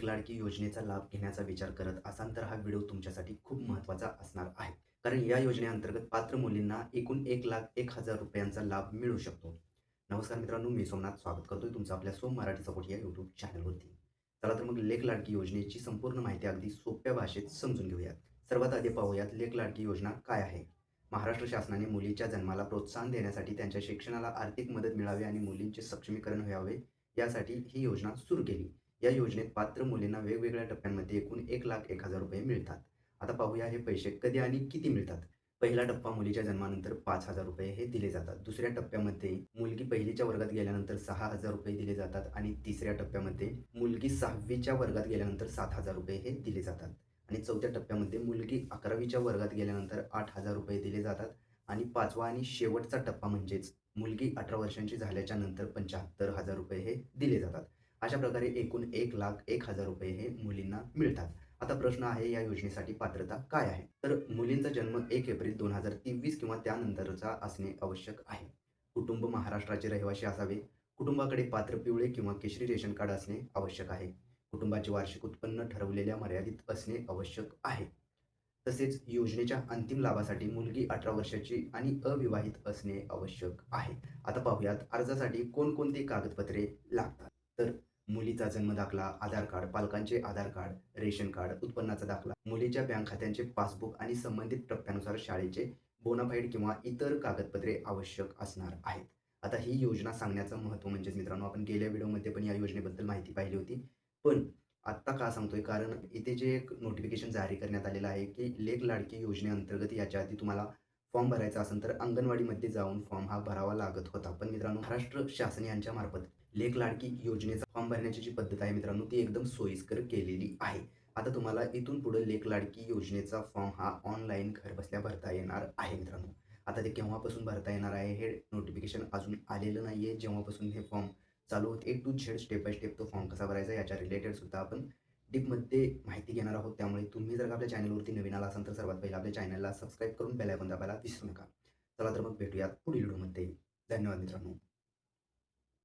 लाडकी योजनेचा लाभ घेण्याचा विचार करत असाल तर हा व्हिडिओ तुमच्यासाठी खूप महत्त्वाचा असणार आहे. कारण या योजनेअंतर्गत पात्र मुलींना एकूण ₹1,01,000 लाभ मिळू शकतो. नमस्कार मित्रांनो, मी सोमनाथ स्वागत करतोय तुमचं आपल्या सोम मराठी सपोर्ट या यूट्यूब चॅनलवरती. चला तर मग लेक लाडकी योजनेची संपूर्ण माहिती अगदी सोप्या भाषेत समजून घेऊयात. सर्वात आधी पाहूयात लेक लाडकी योजना काय आहे. महाराष्ट्र शासनाने मुलीच्या जन्माला प्रोत्साहन देण्यासाठी त्यांच्या शिक्षणाला आर्थिक मदत मिळावी आणि मुलींचे सक्षमीकरण व्हावे यासाठी ही योजना सुरू केली. या योजनेत पात्र मुलींना वेगवेगळ्या टप्प्यांमध्ये एकूण ₹1,01,000 मिळतात. आता पाहूया हे पैसे कधी आणि किती मिळतात. पहिला टप्पा मुलीच्या जन्मानंतर ₹5,000 हे दिले जातात. दुसऱ्या टप्प्यामध्ये मुलगी पहिलीच्या वर्गात गेल्यानंतर ₹6,000 दिले जातात आणि तिसऱ्या टप्प्यामध्ये मुलगी 6वीच्या वर्गात गेल्यानंतर ₹7,000 हे दिले जातात आणि चौथ्या टप्प्यामध्ये मुलगी 11वीच्या वर्गात गेल्यानंतर ₹8,000 दिले जातात आणि पाचवा आणि शेवटचा टप्पा म्हणजेच मुलगी 18 वर्षांची झाल्याच्या नंतर ₹75,000 हे दिले जातात. अशा प्रकारे एकूण ₹1,01,000 हे मुलींना मिळतात. आता प्रश्न आहे या योजनेसाठी पात्रता काय आहे? तर मुलींचा जन्म 1 एप्रिल 2023 किंवा त्यानंतरचा असणे आवश्यक आहे. कुटुंब महाराष्ट्राचे रहिवासी असावे. कुटुंबाकडे पात्र पिवळे किंवा केशरी रेशन कार्ड असणे आवश्यक आहे. कुटुंबाचे वार्षिक उत्पन्न ठरवलेल्या मर्यादित असणे आवश्यक आहे. तसेच योजनेच्या अंतिम लाभासाठी मुलगी 18 वर्षाची आणि अविवाहित असणे आवश्यक आहे. आता पाहूयात अर्जासाठी कोणकोणती कागदपत्रे लागतात. तर मुलीचा जन्मदाखला, आधार कार्ड, पालकांचे आधार कार्ड, रेशन कार्ड, उत्पन्नाचा दाखला, मुलीच्या बँक खात्यांचे पासबुक आणि संबंधित टप्प्यानुसार शाळेचे बोनाफाईड किंवा इतर कागदपत्रे आवश्यक असणार आहेत. आता ही योजना सांगण्याचं महत्त्व म्हणजेच मित्रांनो, आपण गेल्या व्हिडिओमध्ये पण या योजनेबद्दल माहिती पाहिली होती. पण आत्ता का सांगतोय? कारण इथे जे एक नोटिफिकेशन जारी करण्यात आलेलं आहे, की लेक लाडकी योजनेअंतर्गत याच्या आधी तुम्हाला फॉर्म भरायचा असेल तर अंगणवाडीमध्ये जाऊन फॉर्म हा भरावा लागत होता. पण मित्रांनो, महाराष्ट्र शासन यांच्या मार्फत लेक लाडकी योजनेचा फॉर्म भरण्याची जी पद्धत आहे मित्रांनो, ती एकदम सोयीस्कर केलेली आहे. आता तुम्हाला इथून पुढे लेक लाडकी योजनेचा फॉर्म हा ऑनलाईन घरबसल्या भरता येणार आहे मित्रांनो. आता ते केव्हापासून भरता येणार आहे हे नोटिफिकेशन अजून आलेलं नाही आहे. जेव्हापासून हे फॉर्म चालू होते, A to Z step by step तो फॉर्म कसा भरायचा याच्या रिलेटेड सुद्धा आपण डीपमध्ये माहिती घेणार आहोत. त्यामुळे तुम्ही जर का आपल्या चॅनलवरती नवीन आला असाल तर सर्वात पहिला आपल्या चॅनलला सबस्क्राईब करून बेल आयकॉन दाबायला विसरू नका. चला तर मग भेटूयात पुढील व्हिडिओमध्ये. धन्यवाद मित्रांनो.